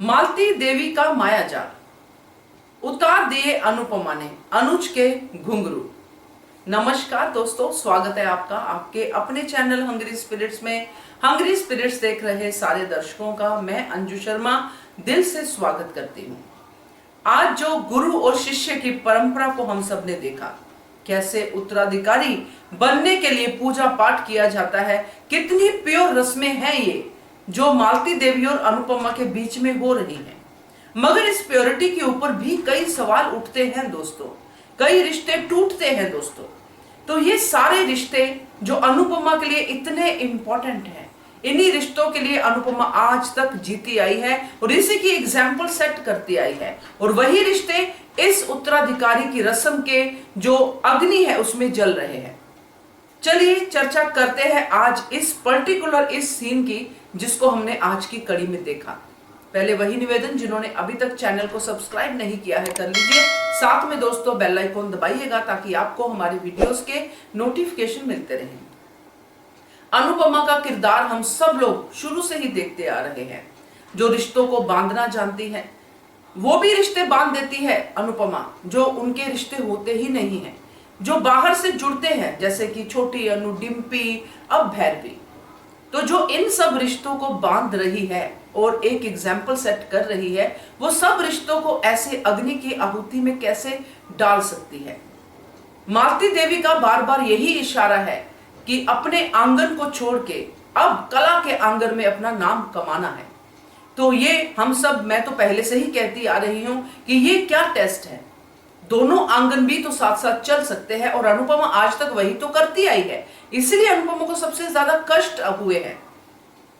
मालती देवी का मायाजाल उतार दिए अनुपमा ने अनुज के घुंघरू। नमस्कार दोस्तों, स्वागत है आपका आपके अपने चैनल हंग्री स्पिरिट्स में। हंग्री स्पिरिट्स देख रहे सारे दर्शकों का मैं अंजू शर्मा दिल से स्वागत करती हूँ। आज जो गुरु और शिष्य की परंपरा को हम सब ने देखा, कैसे उत्तराधिकारी बनने के लिए पूजा पाठ किया जाता है, कितनी प्योर रस्में हैं ये जो मालती देवी और अनुपमा के बीच में हो रही हैं। मगर इस प्योरिटी के ऊपर भी कई सवाल उठते हैं दोस्तों, कई रिश्ते टूटते हैं दोस्तों। तो ये सारे रिश्ते जो अनुपमा के लिए इतने इंपॉर्टेंट हैं, इन्हीं रिश्तों के लिए अनुपमा आज तक जीती आई है और इसी की एग्जाम्पल सेट करती आई है। और वही रिश्ते इस उत्तराधिकारी की रस्म के जो अग्नि है उसमें जल रहे हैं। चलिए चर्चा करते हैं आज इस पर्टिकुलर इस सीन की जिसको हमने आज की कड़ी में देखा। पहले वही निवेदन, जिन्होंने अभी तक चैनल को सब्सक्राइब नहीं किया है कर लीजिए, साथ में दोस्तों बेल आइकॉन दबाइएगा ताकि आपको हमारे वीडियोस के नोटिफिकेशन मिलते रहें। अनुपमा का किरदार हम सब लोग शुरू से ही देखते आ रहे हैं। जो रिश्तों को बांधना जानती है वो भी रिश्ते बांध देती है अनुपमा, जो उनके रिश्ते होते ही नहीं है, जो बाहर से जुड़ते हैं, जैसे कि छोटी अनु, डिम्पी, अब भैरवी। तो जो इन सब रिश्तों को बांध रही है और एक एग्जाम्पल सेट कर रही है, वो सब रिश्तों को ऐसे अग्नि की आहुति में कैसे डाल सकती है। मालती देवी का बार बार यही इशारा है कि अपने आंगन को छोड़ के अब कला के आंगन में अपना नाम कमाना है। तो ये हम सब, मैं तो पहले से ही कहती आ रही हूं कि ये क्या टेस्ट है। दोनों आंगन भी तो साथ साथ चल सकते हैं और अनुपमा आज तक वही तो करती आई है, इसीलिए अनुपमा को सबसे ज्यादा कष्ट हुए हैं।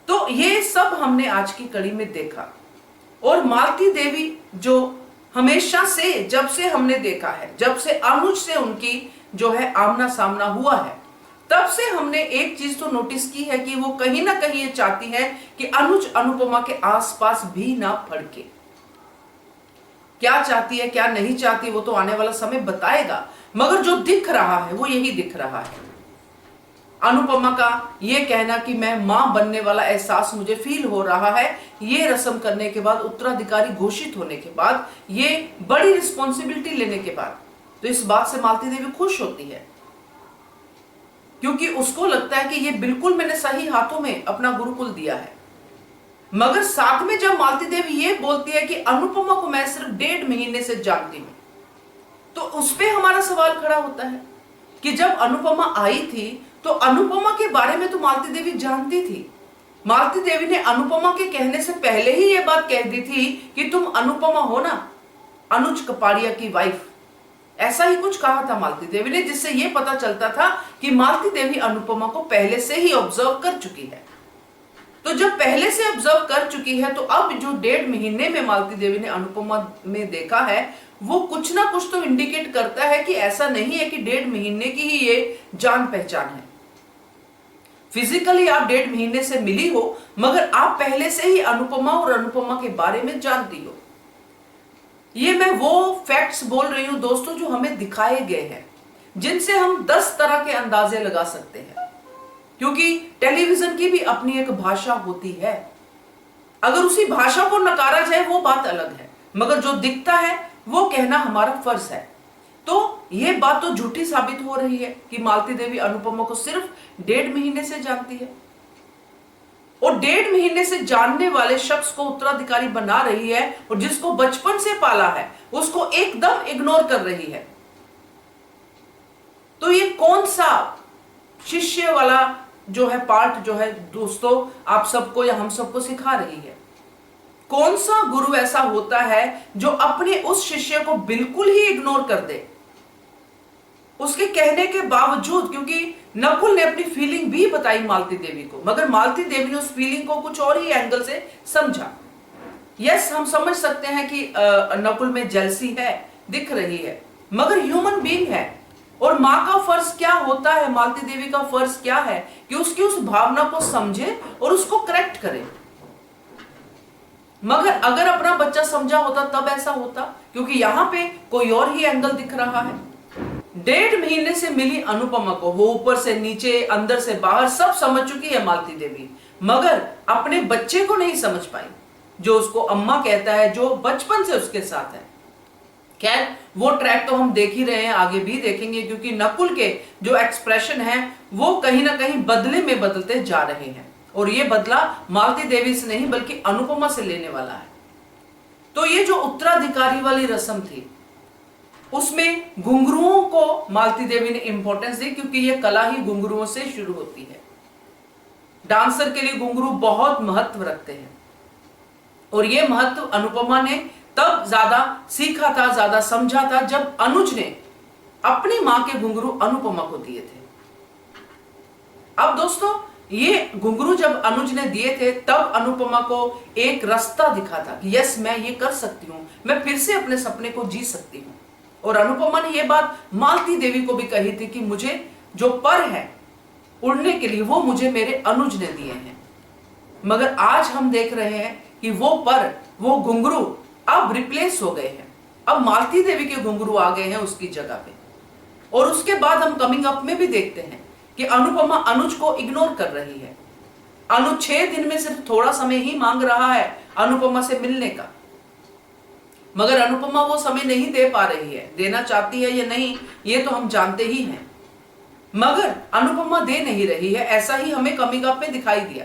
तो ये सब हमने आज की कड़ी में देखा। और मालती देवी जो हमेशा से, जब से हमने देखा है, जब से अनुज से उनकी जो है आमना सामना हुआ है, तब से हमने एक चीज तो नोटिस की है कि वो कहीं ना कहीं ये चाहती है कि अनुज अनुपमा के आसपास भी ना फड़के। क्या चाहती है क्या नहीं चाहती वो तो आने वाला समय बताएगा, मगर जो दिख रहा है वो यही दिख रहा है। अनुपमा का ये कहना कि मैं मां बनने वाला एहसास मुझे फील हो रहा है, ये रस्म करने के बाद, उत्तराधिकारी घोषित होने के बाद, ये बड़ी रिस्पॉन्सिबिलिटी लेने के बाद, तो इस बात से मालती देवी खुश होती है क्योंकि उसको लगता है कि ये बिल्कुल मैंने सही हाथों में अपना गुरुकुल दिया है। मगर साथ में जब मालती देवी ये बोलती है कि अनुपमा को मैं सिर्फ 1.5 महीने से जानती हूं, तो उस पे हमारा सवाल खड़ा होता है कि जब अनुपमा आई थी तो अनुपमा के बारे में तो मालती देवी जानती थी। मालती देवी ने अनुपमा के कहने से पहले ही ये बात कह दी थी कि तुम अनुपमा हो ना, अनुज कपाड़िया की वाइफ। ऐसा ही कुछ कहा था मालती देवी ने, जिससे यह पता चलता था कि मालती देवी अनुपमा को पहले से ही ऑब्जर्व कर चुकी है। तो जब पहले से ऑब्जर्व कर चुकी है तो अब जो 1.5 महीने में मालती देवी ने अनुपमा में देखा है, वो कुछ ना कुछ तो इंडिकेट करता है कि ऐसा नहीं है कि 1.5 महीने की ही ये जान पहचान है। फिजिकली आप 1.5 महीने से मिली हो, मगर आप पहले से ही अनुपमा और अनुपमा के बारे में जानती हो। ये मैं वो फैक्ट्स बोल रही हूं दोस्तों जो हमें दिखाए गए हैं, जिनसे हम 10 तरह के अंदाजे लगा सकते हैं, क्योंकि टेलीविजन की भी अपनी एक भाषा होती है। अगर उसी भाषा को नकारा जाए वो बात अलग है, मगर जो दिखता है वो कहना हमारा फर्ज है। तो ये बात तो झूठी साबित हो रही है कि मालती देवी अनुपमा को सिर्फ 1.5 महीने से जानती है और 1.5 महीने से जानने वाले शख्स को उत्तराधिकारी बना रही है और जिसको बचपन से पाला है उसको एकदम इग्नोर कर रही है। तो ये कौन सा शिष्य वाला जो है पार्ट जो है दोस्तों आप सबको या हम सबको सिखा रही है। कौन सा गुरु ऐसा होता है जो अपने उस शिष्य को बिल्कुल ही इग्नोर कर दे, उसके कहने के बावजूद, क्योंकि नकुल ने अपनी फीलिंग भी बताई मालती देवी को, मगर मालती देवी ने उस फीलिंग को कुछ और ही एंगल से समझा। यस, हम समझ सकते हैं कि नकुल में जेलसी है, दिख रही है, मगर ह्यूमन बीइंग है और मां का फर्ज क्या होता है, मालती देवी का फर्ज क्या है कि उसकी उस भावना को समझे और उसको करेक्ट करे। मगर अगर अपना बच्चा समझा होता तब ऐसा होता, क्योंकि यहां पे कोई और ही एंगल दिख रहा है। 1.5 महीने से मिली अनुपमा को वो ऊपर से नीचे, अंदर से बाहर सब समझ चुकी है मालती देवी, मगर अपने बच्चे को नहीं समझ पाई। जो उसको अम्मा कहता है, जो बचपन से उसके साथ है। खैर वो ट्रैक तो हम देख ही रहे हैं, आगे भी देखेंगे, क्योंकि नकुल के जो एक्सप्रेशन है वो कहीं ना कहीं बदले में बदलते जा रहे हैं, और ये बदला मालती देवी से नहीं बल्कि अनुपमा से लेने वाला है। तो ये जो उत्तराधिकारी वाली रस्म थी उसमें घुंघरुओं को मालती देवी ने इंपॉर्टेंस दी, क्योंकि ये कला ही घुंघरुओं से शुरू होती है। डांसर के लिए घुंघरू बहुत महत्व रखते हैं, और ये महत्व अनुपमा ने तब ज्यादा सीखा था, ज्यादा समझा था, जब अनुज ने अपनी मां के घुंघरू अनुपमा को दिए थे। अब दोस्तों ये घुंघरू जब अनुज ने दिए थे तब अनुपमा को एक रास्ता दिखा था कि यस मैं ये कर सकती हूं, मैं फिर से अपने सपने को जी सकती हूं। और अनुपमा ने ये बात मालती देवी को भी कही थी कि मुझे जो पर है उड़ने के लिए वो मुझे मेरे अनुज ने दिए हैं। मगर आज हम देख रहे हैं कि वो पर, वो घुंघरू अब रिप्लेस हो गए हैं। अब मालती देवी के घुंघरू आ गए हैं उसकी जगह पे। और उसके बाद हम कमिंग अप में भी देखते हैं कि अनुपमा अनुज को इग्नोर कर रही है। अनुज 6 दिन में सिर्फ थोड़ा समय ही मांग रहा है अनुपमा से मिलने का, मगर अनुपमा वो समय नहीं दे पा रही है। देना चाहती है या नहीं ये तो हम जानते ही हैं, मगर अनुपमा दे नहीं रही है। ऐसा ही हमें कमिंग अप में दिखाई दिया।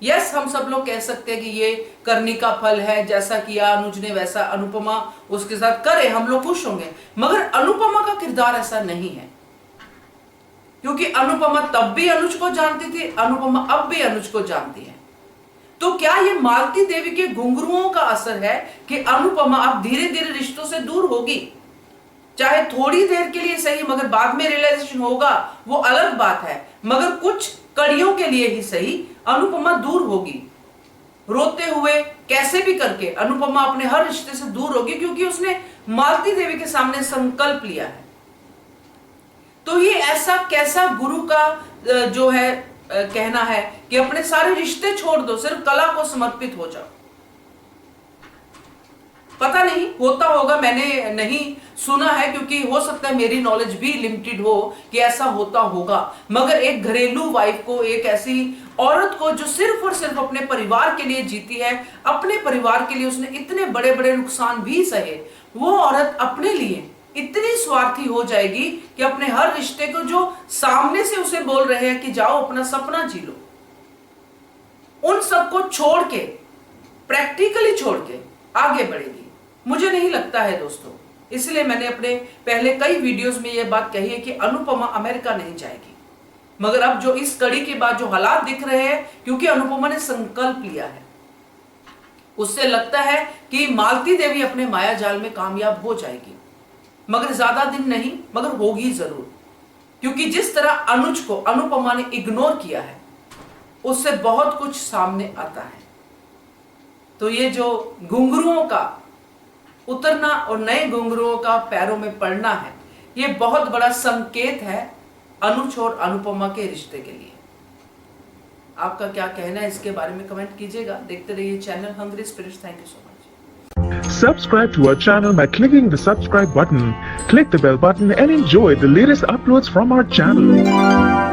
यस हम सब लोग कह सकते हैं कि ये करनी का फल है, जैसा किया अनुज ने वैसा अनुपमा उसके साथ करे, हम लोग खुश होंगे। मगर अनुपमा का किरदार ऐसा नहीं है, क्योंकि अनुपमा तब भी अनुज को जानती थी, अनुपमा अब भी अनुज को जानती है। तो क्या ये मालती देवी के घुंघरुओं का असर है कि अनुपमा अब धीरे धीरे रिश्तों से दूर होगी? चाहे थोड़ी देर के लिए सही, मगर बाद में रियलाइजेशन होगा वो अलग बात है, मगर कुछ कड़ियों के लिए ही सही अनुपमा दूर होगी। रोते हुए कैसे भी करके अनुपमा अपने हर रिश्ते से दूर होगी, क्योंकि उसने मालती देवी के सामने संकल्प लिया है। तो ये ऐसा कैसा गुरु का जो है कहना है कि अपने सारे रिश्ते छोड़ दो, सिर्फ कला को समर्पित हो जाओ। पता नहीं होता होगा, मैंने नहीं सुना है, क्योंकि हो सकता है मेरी नॉलेज भी लिमिटेड हो कि ऐसा होता होगा। मगर एक घरेलू वाइफ को, एक ऐसी औरत को जो सिर्फ और सिर्फ अपने परिवार के लिए जीती है, अपने परिवार के लिए उसने इतने बड़े बड़े नुकसान भी सहे, वो औरत अपने लिए इतनी स्वार्थी हो जाएगी कि अपने हर रिश्ते को जो सामने से उसे बोल रहे हैं कि जाओ अपना सपना जी लो, उन सबको छोड़ के, प्रैक्टिकली छोड़ के आगे बढ़ेगी। मुझे नहीं लगता है दोस्तों, इसलिए मैंने अपने पहले कई वीडियोस में यह बात कही है कि अनुपमा अमेरिका नहीं जाएगी। मगर अब जो इस कड़ी के बाद जो हालात दिख रहे हैं, क्योंकि अनुपमा ने संकल्प लिया है, उससे लगता है कि मालती देवी अपने माया जाल में कामयाब हो जाएगी। मगर ज्यादा दिन नहीं, मगर होगी जरूर, क्योंकि जिस तरह अनुज को अनुपमा ने इग्नोर किया है उससे बहुत कुछ सामने आता है। तो ये जो घुंघरुओं का उतरना और नए घुंघरुओं का पैरों में पड़ना है, ये बहुत बड़ा संकेत है अनुज और अनुपमा के रिश्ते के लिए। आपका क्या कहना है इसके बारे में कमेंट कीजिएगा। देखते रहिए channel hungry spirits. Thank you so much. Subscribe to our channel by clicking the subscribe button. Click the bell button and enjoy the latest uploads from our channel.